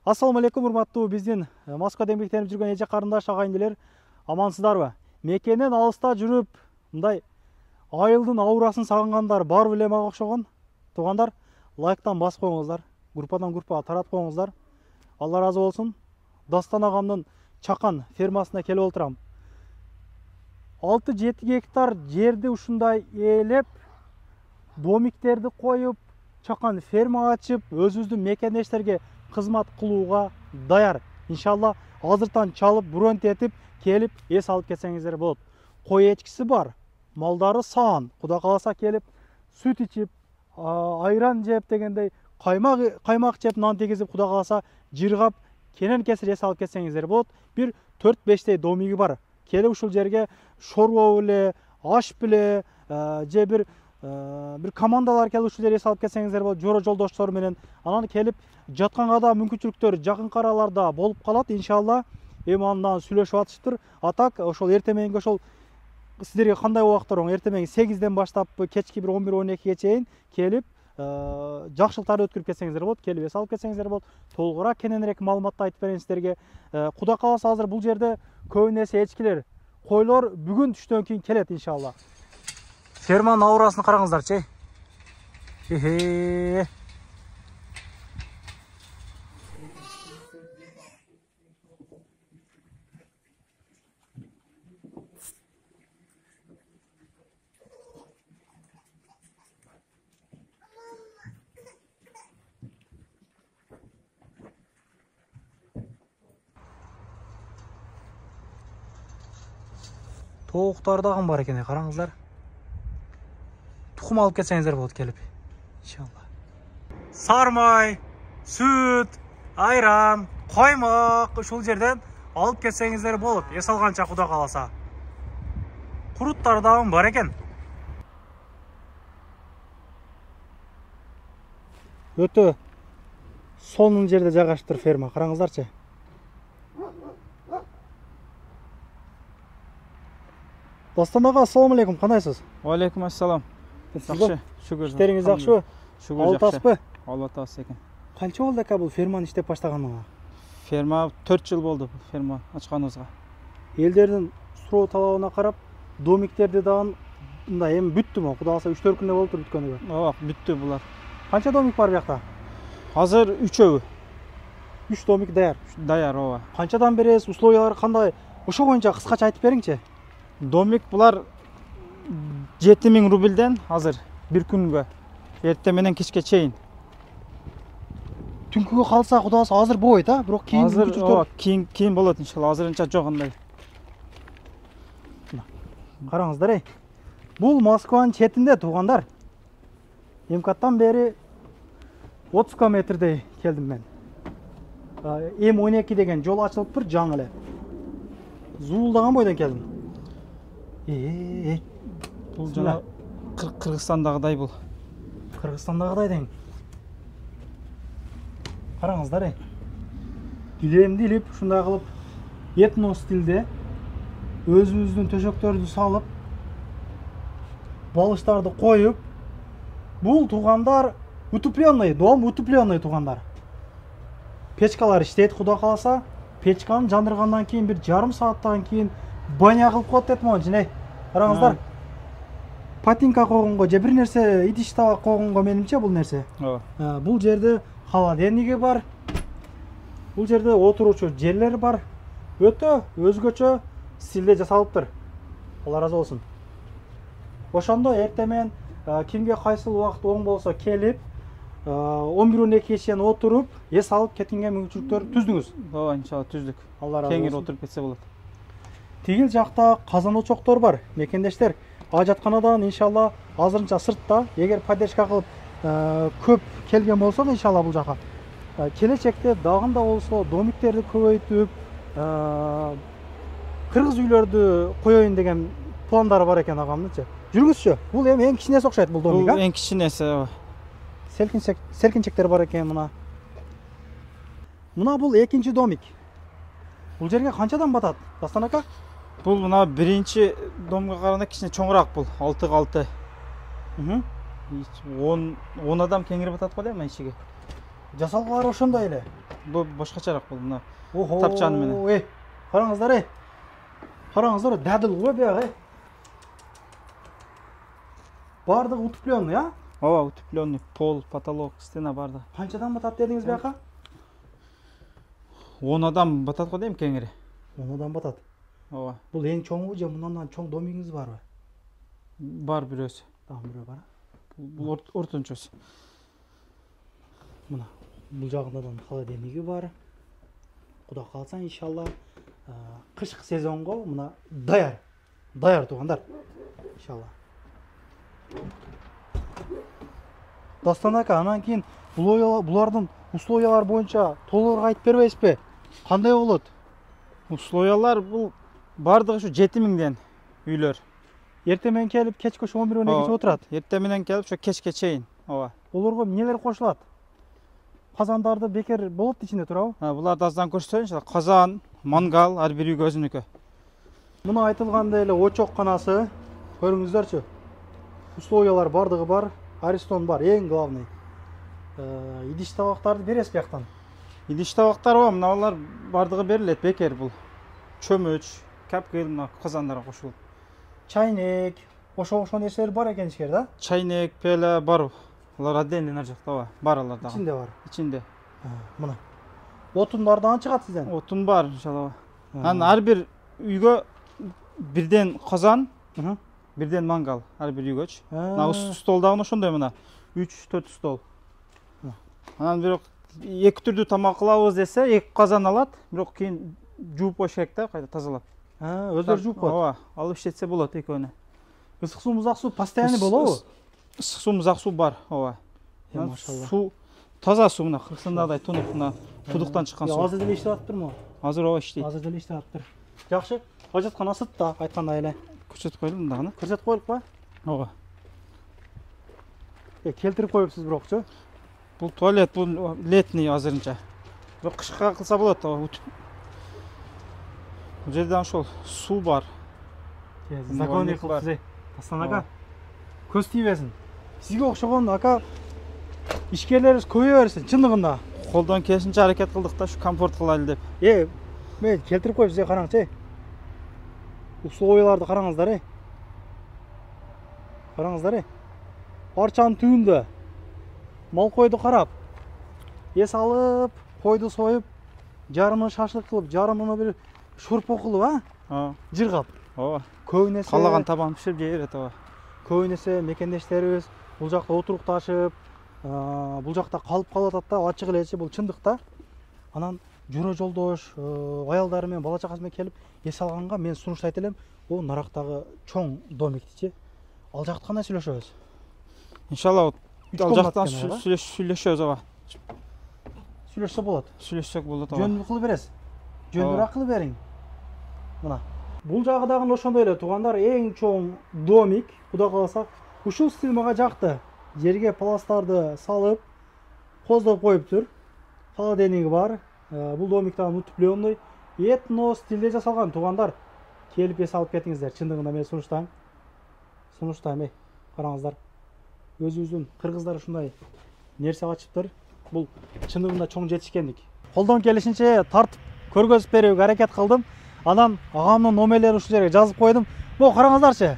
Ассаламу алейкум, урматтуу биздин Москвада эмгектенип жүргөн эже карындаш агайындылар, амансыздарбы? Мекенен алыста жүрүп, мындай айылдын аурасын сагынгандар бар беле мага окшогон. Туугандар, лайктан басып коюңуздар, группадан группага таратып коюңуздар. Алла разы болсун. Дастан агамдын чакан фермасына келип отурам. 6-7 гектар жерди ушундай ээлеп, домиктерди коюп, чакан ферма ачып, өзүбүздүн мекендештерге кызмат кылууга даяр. Иншалла азыртан чалып, бронт этип, келип эс алып кетсеңиздер болот. Кой эчкиси бар, малдары саан. Кудай кааласа келип, сүт ичип, айран жеп дегендей, каймак жеп, нан тегизип, кудай кааласа жыргап, кенен кесир эс алып кетсеңиздер болот. Бир 4-5 домиги бар. Келип ушул жерге шорго беле, аш беле, же бир командалар келип ушул жерге эс алып кетсеңиздер болот, жоро жолдоштор менен. Анан келип жатканга да мүмкүнчүлүктөр жакын араларда болуп калат, иншалла. Эми андан сүйлөшүп атышыптыр. Атак ошол эртең мененки ошол сиздерге кандай убактар оң? Эртең менен 8ден баштап кечки бир 11-12ге чейин келип жакшылыктарды өткөрүп кетсеңиздер болот, келип эс алып кетсеңиздер болот. Толугураак кененирээк маалыматты айтып берейин сиздерге. Кудай кааласа азыр бул жерде көбүн эсе эчкилер, койлор бүгүн түштөн кийин келет иншалла. Ферманын аурасын караңыздарчы. Тоуктар дагы бар экен, караңыздар. Тухум алып кетсеңиздер болот келип. Иншалла. Сармай, сүт, айран, коймак ушул жерден алып кетсеңиздер болот. Эс алганча кудай кааласа. Куруттар дагы бар экен. Өтө сонун жерде жайгаштыр ферма, караңыздарчы. Достон ага, ассаламу алейкум, кандайсыз? Алейкум ассалам. Жакшы, шүгүр. Иштериңиз жакшыбы? Шүгүр жакшы. Алла таас экен. Канча болду экен бул ферманы иштеп баштаганыңа? Ферма 4 жыл болду бул ферма ачканыбызга. Элдердин суроо талабына карап, домиктерди дагы мындай эми бүттүмү? Кудай кааласа 3-4 күндө болуптур бүткөнүгө. Ооба, бүттү булар. Канча домик бар бу жакта? Азыр 3 домик даяр. Даяр, ооба. Канчадан бересиз? Условиялар кандай? Ошо боюнча кыскача айтып бериңчи. Домик булар 7000 рубльден азыр бир күнгө. Эртең менен кечке чейин. Түнкүгө калса кудай кааласа азыр болбойт, бирок кийин ооба, кийин болот иншалла. Азырынча жок андай. Караңыздар, бул Москванын четинде, туугандар. МКаттан бери 30 километрдей келдим мен. М12 деген жол ачылыптыр, жаңы эле. Зуулдаган бойдон келдим. Бул жана Кыргызстандагыдай бул. Кыргызстандагыдай дең. Караңыздар, Илемди илип, ушундай кылып этно стилде өзүбүздүн төшөктөрдү салып, балыштарды коюп, бул туугандар утепленный, дом утепленный туугандар. Печкалар иштейт, кудай кааласа. Печканы жандыргандан кийин бир жарым сааттан кийин баня кылып коет дейт могу. Караңыздар. Патинка койгонго же бир нерсе идиш табак койгонго менимче бул нерсе. Бул жерде холодильниги бар. Бул жерде отуруучу жерлер бар. Өтө өзгөчө стилде жасалыптыр. Алла разы болсун. Ошондо эртең менен кимге кайсыл убакыт оң болсо келип 11-12ге чейин отуруп, эс алып кеткенге мүмкүнчүлүктөр түздүңүз. Ооба, иншалла түздүк. Алла разы болсун. Кеңири отуруп кетсе болот. Тигил жакта казан очоктор бар, мекендештер. Ажатканадан иншалла азырынча сыртта, эгер поддержка кылып көп келген болсок иншалла бул жака. Келечекте дагында болсо домиктерди көбөйтүп, кыргыз үйлөрдү коеюн деген пландары бар экен агамдынчы. Жүргүзчү. Бул эми эң кичинеси окшойт бул домик, Бул эң кичинеси, ооба. Селкинчектер бар экен мына. Мына бул экинчи домик. Бул жерге канчадан батат? Дастан ака? Бул мына биринчи домго караганда кичине чоңураак бул. 6-6. 10 адам кеңири батат го дейм ичиге. Жасалгалары ошондой эле. Bu boshqacharoq bo'ldi mына. Oho. Tapchani meni. Qarangizlar, Qarangizlar, dadil qo'y bu yoq. Bardıq utuplyonlu ya? Ova, utuplyonlu, pol, потолок, stena barda. Qanchadan batat dedingiz bu yoqqa? 10 odam batat qo'y deyim kengiri. 10 odam batat. Ova. Бұл ең чоңы же мұнdan чоң домигіңіз бар ба? Бар бирөөсү. Tamam бирөө бар. Бул ортончосу. Мына бұл жағында холодильнигі бар. Құда қалса иншалла қышқы сезонға мына даяр. Даяр туғандар. Иншалла. Дастан ака, анан кейін бұлардың условиялар бойынша толығырақ айтып бербейсіз бе? Қандай болады? Условиялар бул бардыгы ушу 7000ден үйлөр. Ерте менен келип кечке 11-12 отурат. Ерте менен келип ушу кечке чейин. Ооба. Олорго эмнелер кошулат? Казандарды бекер болот ичинде турабы? Буларды аздан көрсөтөйүнчү. Казан, мангал, ар бир үйгө өзүнүкү. Мына айтылгандай эле очок канасы, көрүңүздөрчү. Условиялар бардыгы бар, Аристон бар, эң главный. Идиш табактарды бересиз бияктан. Идиш табактар бар, мыналар бардыгы берилет, бекер бул. Чөмүч, капкел мына казандарга кошулуп. Чайнек, ошо нерселер бар экен ичкер да? Чайнек, пеле бар. Алар отдельный нар жакта бар аларда. Ичинде бар. Ичинде. Мына. Отундардан чыгат сизден? Отун бар, иншалла. Анан ар бир үйгө бирден казан, бирден мангал, ар бир үйгөчү. Мына стол дагы ошондой мына. 3-4 стол. Анан бирок эки түрдүү тамак кылабыз десе, эки казан алат, бирок кийин жууп коюш керек да, кайта тазалап. Өздөрү жууп коет. Ооба, алып иштетсе болот экөөнү. Ысык суу, музак суу постоянный болобу? Ысык суу, музак суу бар, ооба. Машалла. Суу таза суу мына Кыргызстандагыдай тунук мына кудуктан чыккан суу. Азыр деле иштеп атыптырмы? Азыр ооба иштейт. Азыр деле иштеп атыптыр. Жакшы. Ажаткан асыт да айткандай эле. Көрсөтүп коелу дагы. Көрсөтүп коелук ба? Ооба. Келтирип коюпсуз бирокчу. Бул туалет, бул летний азырынча. Бирок кышка кылса болот, ооба. Бул жерде ошол суу бар. Законный кылып Дастан ака. Көз тийбесин. Сизге окшогон ака ишкерлерибиз көбөйө берсин, чындыгында. Колдон келишинче аракет кылдык да, ушу комфорт кылайлы деп. Мен келтирип коюп сизге караңчы. Условияларды караңыздар, Караңыздар, Арчанын түбүндө мал койду карап, эс алып, койду союп, жарымын шашлык кылып, жарымын бир шурпо кылып, жыргап. Ооба. Көбүнесе Калаган табан пиширип жей берет, ооба. Көбүнесе мекендештерибиз бул жакта отурукташып, бул жакта калып калып атат да, ачык элечи, бул чындык да. Анан журоо жолдош, аялдары менен бала чакасы менен келип эс алганга мен сунуштайт элем, о нарактагы чоң домиктичи. Ал жакты кандай сүйлөшөбүз? Иншалла ал жактан сүйлөшөбүз, ооба. Сүйлөшсө болот. Сүйлөшсөк болот, ооба. Жөнүндүү кылып бересиз. Жөнүндүүрөөк кылып бериң. Мына. Бул жагы дагы ошондой эле туугандар, эң чоң домик, Кудай кааласа, ушул стиль мага жакты. Жерге пластарды салып, коздоп коюптур. Холодильниги бар. Бул домик дагы утупленный. Этно стилде жасалган туугандар. Келип эс алып кетиңиздер. Чындыгында мен сунуштайм, караңыздар. Өзүбүздүн кыргыздар ушундай нерсе ачыптыр. Бул чындыгында чоң жетишкендик. Колдон келишинче тартып көргөзүп берүүгө аракет кылдым. Анан агамдын номерлерин ушул жерге жазып койдум. Могу караңыздарчы.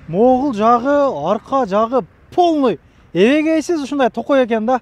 Могул жагы, арка жагы полный. Эбегейсиз ушундай токой экен да.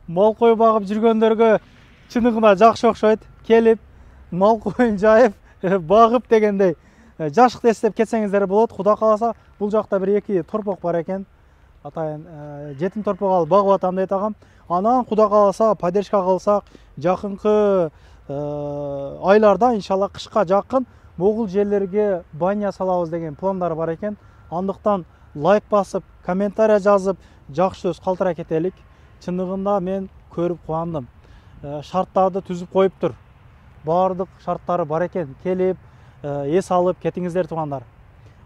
Мал кой багып жүргөндөргө чындыгында жакшы окшойт. Келип, мал коюн жайып, багып дегендей жашык эстеп кетсеңиздер болот. Кудай кааласа, бул жакта бир эки торпок бар экен. Атайын жетим торпок алып багып атам дейт агам. Анан Кудай кааласа, поддержка кылсак, жакынкы айларда иншалла кышка жакын могул жерлерге баня салабыз деген пландар бар экен. Андыктан лайк басып, комментарий жазып, жакшы сөз калтыра кетелик. Чындыгында мен көрүп кубандым. Шарттарды түзүп коюптур. Бардык шарттары бар экен. Келип, эс алып кетиңиздер туугандар.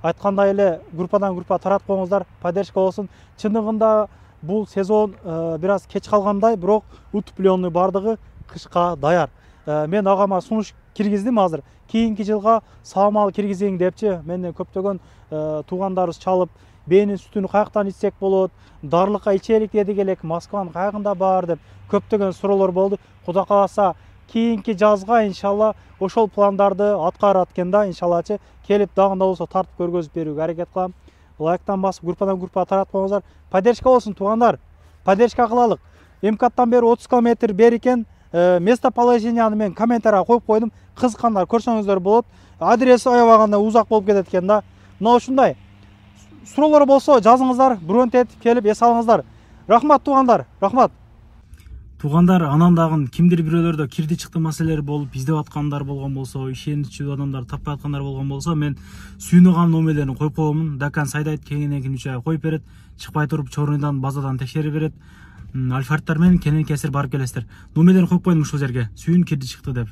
Айткандай эле группадан группа таратып коюңуздар, поддержка болсун. Чындыгында бул сезон бир аз кеч калгандай, бирок утупленный бардыгы кышка даяр. Мен агама сунуш киргиздим азыр. Кийинки жылга саамал киргизиң депчи, менден көптөгөн туугандарыбыз чалып бээнин сүтүн каяктан ичсек болот, дарлыкка ичелик дедик элек, Москванын каягында бар деп көптөгөн суроолор болду. Кудай кааласа кийинки жазга иншалла ошол пландарды аткарат экен да, иншаллачы келип дагы да болсо тартып көргөзүп берүүгө аракет кылам. Лайктан басып группадан группага таратпаңыздар. Поддержка болсун туугандар. Поддержка кылалык. МКАДтан бери 30 км бери экен. Местоположенияны мен комментарийге коюп койдум. Кызыккандар көрсөңүздөр болот. Адреси аябаганда узак болуп кетет экен да. Мына ушундай. Суроолор болсо жазыңыздар, бронт этип келип эс алыңыздар. Рахмат туугандар, рахмат. Туугандар, анан дагы кимдир бирөөлөрдө кирди чыкты маселелер болуп издеп аткандар болгон болсо, ишеничүү адамдар таппай аткандар болгон болсо, мен сүйүнөган номерлерин коюп коемун. Дакан сайдайт кеңинен үчө коюп берет, чыкпай туруп чорундан базадан текшерип берет. Альфардтар менен кенен кесир барып келесиздер. Номерлерин коюп койдум ушул жерге. Сүйүн кирди чыкты деп.